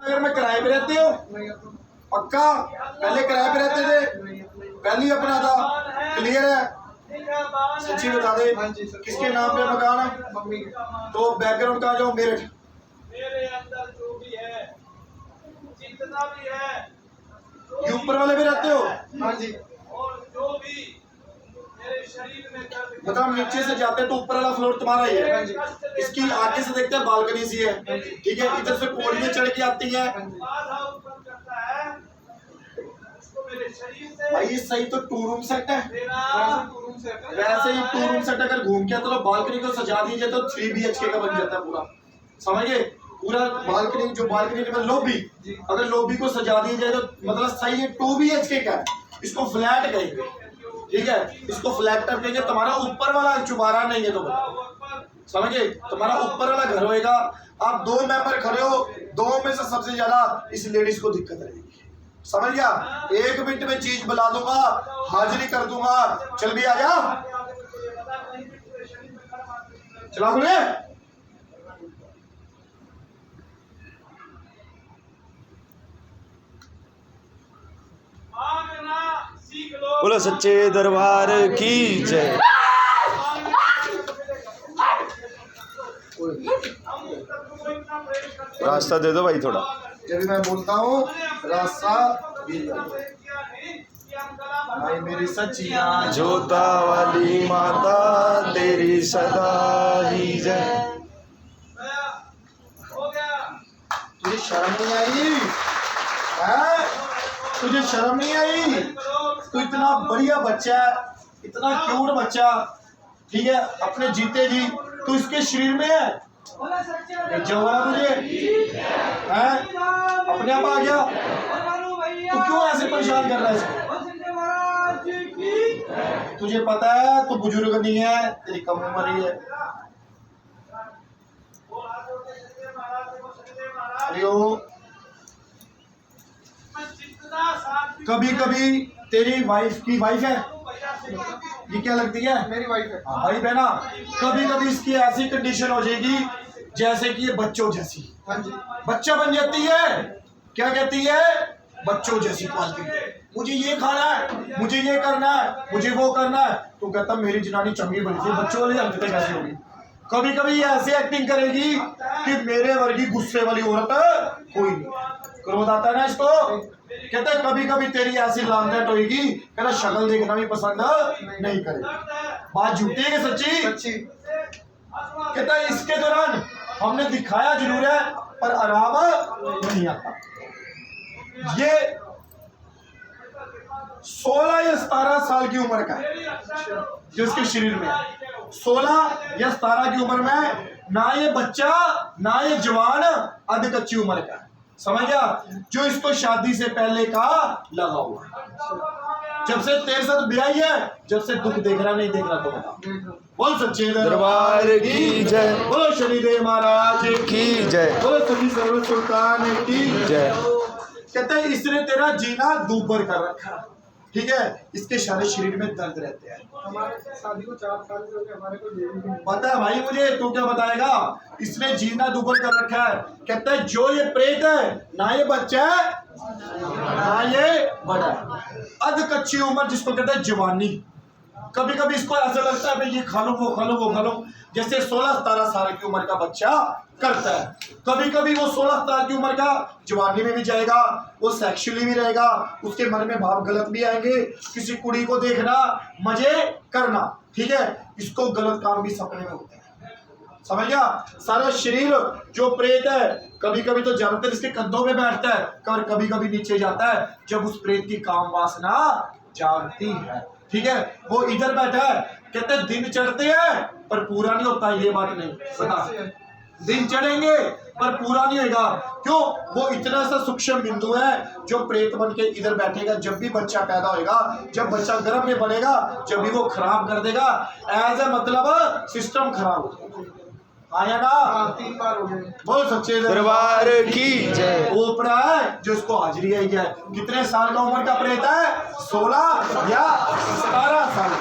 अगर मैं किराए पे रहते हो पक्का? पहले किराए पे रहते थे, पहले ही अपना था, क्लियर है? सच्ची बता दे किसके नाम पे मकान है? मम्मी। तो बैकग्राउंड कहाँ जाओ? मेरठ। मेरे अंदर जो भी है, जितना भी है, ये ऊपर वाले पे रहते हो? हाँ जी। और जो भी मेरे शरीर में दर्द, मतलब नीचे से जाते हैं तो ऊपर वाला फ्लोर तुम्हारा ही है। इसकी आगे से देखते हैं बालकनी सी है, ठीक है? इधर से पौड़ियां चढ़ के आती है। बाधा उत्पन्न करता है, उसको मेरे शरीर से भाई ये सही तो 2 रूम सेट है। वैसे ही 2 रूम सेट अगर घूम के तो बालकनी को सजा दीजिए तो 3 BHK का बन जाता है पूरा, समझिए? पूरा बालकनी, जो बालकनी में लॉबी, अगर लॉबी को सजा दी जाए तो मतलब सही है 2 BHK का है। इसको फ्लैट कहेंगे, ठीक है? इसको फ्लैट टप कहेंगे। तुम्हारा ऊपर वाला चुबारा नहीं है, तो समझिए तुम्हारा ऊपर वाला घर होएगा। आप 2 मेंबर खड़े हो, 2 में से सबसे ज्यादा इस लेडीज को दिक्कत रहेगी, समझ गया? 1 मिनट में चीज बुला दूंगा, हाजिरी कर दूंगा। चल भी आया, चला बोले। बोलो सच्चे दरबार की जय। रास्ता दे दो भाई थोड़ा। जब मैं बोलता हूँ रास्ता भाई मेरी सच्चिया जोता वाली माता तेरी सदा ही जय। तुझे शर्म नहीं आई है? तुझे शर्म नहीं आई? तू इतना बढ़िया बच्चा है, इतना क्यूट बच्चा, ठीक है? अपने जीते जी तू इसके शरीर में है, जो बोला तुझे है अपने आप आ गया। तू क्यों ऐसे परेशान कर रहा है इसको? तुझे पता है तू बुजुर्ग नहीं है, तेरी कम उम्र ही है। कभी कभी तेरी वाइफ की वाइफ है, ये क्या लगती है? मेरी वाइफ है। भाई बहना, कभी कभी इसकी ऐसी कंडीशन हो जाएगी जैसे कि ये बच्चों जैसी, हाँ जी। बच्चा बन जाती है। क्या कहती है? बच्चों जैसी क्वालिटी। मुझे ये खाना है, मुझे ये करना है, मुझे वो करना है। तो कहता मेरी जनानी चंगी बनी थी, बच्चों वाली हरकतें कैसी होगी? कभी कभी ऐसे एक्टिंग करेगी कि मेरे वर्गी गुस्से वाली औरत कोई नहीं। क्रोध आता है ना इसको। कहता है कभी कभी तेरी ऐसी लानत होगी, कहता शक्ल देखना भी पसंद नहीं करेगी। बात झूठी है कि सच्ची? सच्ची। कहता है इसके दौरान हमने दिखाया जरूर है पर आराम नहीं आता। ये 16 या 17 साल की उम्र का है जो इसके शरीर में है। 16 या 17 की उम्र में ना ये बच्चा ना ये जवान, अध कच्ची उम्र का है, समझ गया? जो इसको शादी से पहले का लगा हुआ है। जब से तेरे साथ ब्याह है, जब से दुख देख रहा नहीं देख रहा तो बता। बोल सच्चे दरबार की जय। बोलो शनिदेव महाराज की जय। बोलो सभी सर्व सुल्तान की जय। कहते हैं इसने तेरा जीना दूभर कर रखा, ठीक है? इसके सारे शरीर में दर्द रहते हैं। हमारे शादी को 4 साल हो गए, हमारे को बेबी भी नहीं। पता है भाई मुझे, तू क्या बताएगा? इसने जीना दूभर कर रखा है। कहता है जो ये प्रेत है ना ये बच्चा है ना ये बड़ा है, अध कच्ची उम्र जिसको कहते हैं जवानी। कभी कभी इसको ऐसा लगता है भाई ये खा लो वो खा लो वो खा लो, जैसे 16-17 साल की उम्र का बच्चा करता है। कभी कभी वो 16 साल की उम्र का जवानी में भी जाएगा, वो सेक्सुअली भी रहेगा, उसके मन में भाव गलत भी आएंगे, किसी कुड़ी को देखना, मजे करना, ठीक है? इसको गलत काम भी सपने में होते हैं, समझ गया? सारा शरीर जो प्रेत है कभी कभी तो ज्यादातर इसके कंधों में बैठता है, कर कभी कभी नीचे जाता है जब उस प्रेत की काम वासना जागती है, ठीक है? वो इधर बैठा है। कहते हैं दिन चढ़ते हैं पर पूरा नहीं होता, ये बात नहीं बता। दिन चढ़ेंगे पर पूरा नहीं होगा, क्यों? वो इतना सा सूक्ष्म बिंदु है जो प्रेत बन के इधर बैठेगा। जब भी बच्चा पैदा होगा, जब बच्चा गर्भ में बनेगा, जब भी वो खराब कर देगा, एज ए मतलब सिस्टम खराब हो जाएगा। आया ना? 3 बार हो गए। बहुत सच्चे दरबार की जय। ओपरा है जो इसको हाजिरी आई है। कितने साल का उम्र का प्रेत है? 16 या 17 साल,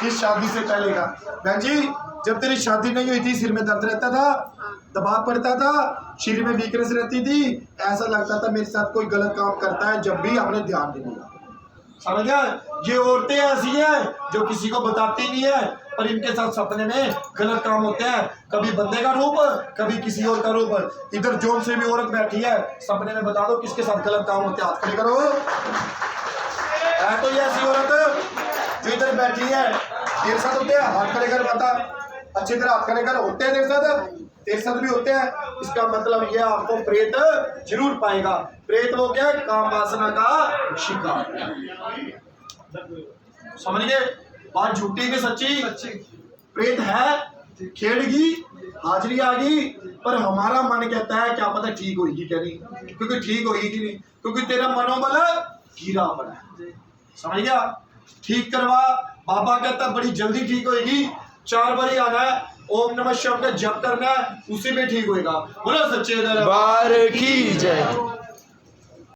इस शादी से पहले का। बहन जी जब तेरी शादी नहीं हुई थी सिर में दर्द रहता था, दबाव पड़ता था, शरीर में वीकनेस रहती थी, ऐसा लगता था मेरे साथ कोई गलत काम करता है, जब भी हमने ध्यान नहीं दिया। समझ गया? ये औरतें ऐसी हैं जो किसी को बताती नहीं है, पर इनके साथ सपने में गलत काम होते हैं, कभी बंदे का रूप, कभी किसी और का रूप। इधर जोन से भी औरत बैठी है, सपने में बता दो किसके साथ गलत काम होते हैं, हाथ खड़े करो। है तो ये ऐसी औरत जो इधर बैठी है, तेरे साथ होते हैं, हाथ खड़े कर बता, अच्छी तरह हाथ खड़े कर, होते हैं तेरे साथ भी होते हैं। इसका मतलब ये आपको प्रेत जरूर पाएगा। प्रेत वो क्या है? काम वासना का शिकार। समझ गए? बात झूठी की सच्ची? प्रेत है, खेड़गी, हाजरी आ गई, पर हमारा मन कहता है क्या पता ठीक होगी क्या नहीं, क्योंकि ठीक होगी कि नहीं, क्योंकि तेरा मनोबल गिरा पड़ा है। समझ गया? ठीक करवा, बाबा कहता बड़ी जल्दी ठीक होगी, 4 बार आना है, ओम नमः शिवाय का जप करना है, उसी में ठीक होएगा। बोलो सच्चे दरबार बार की जय।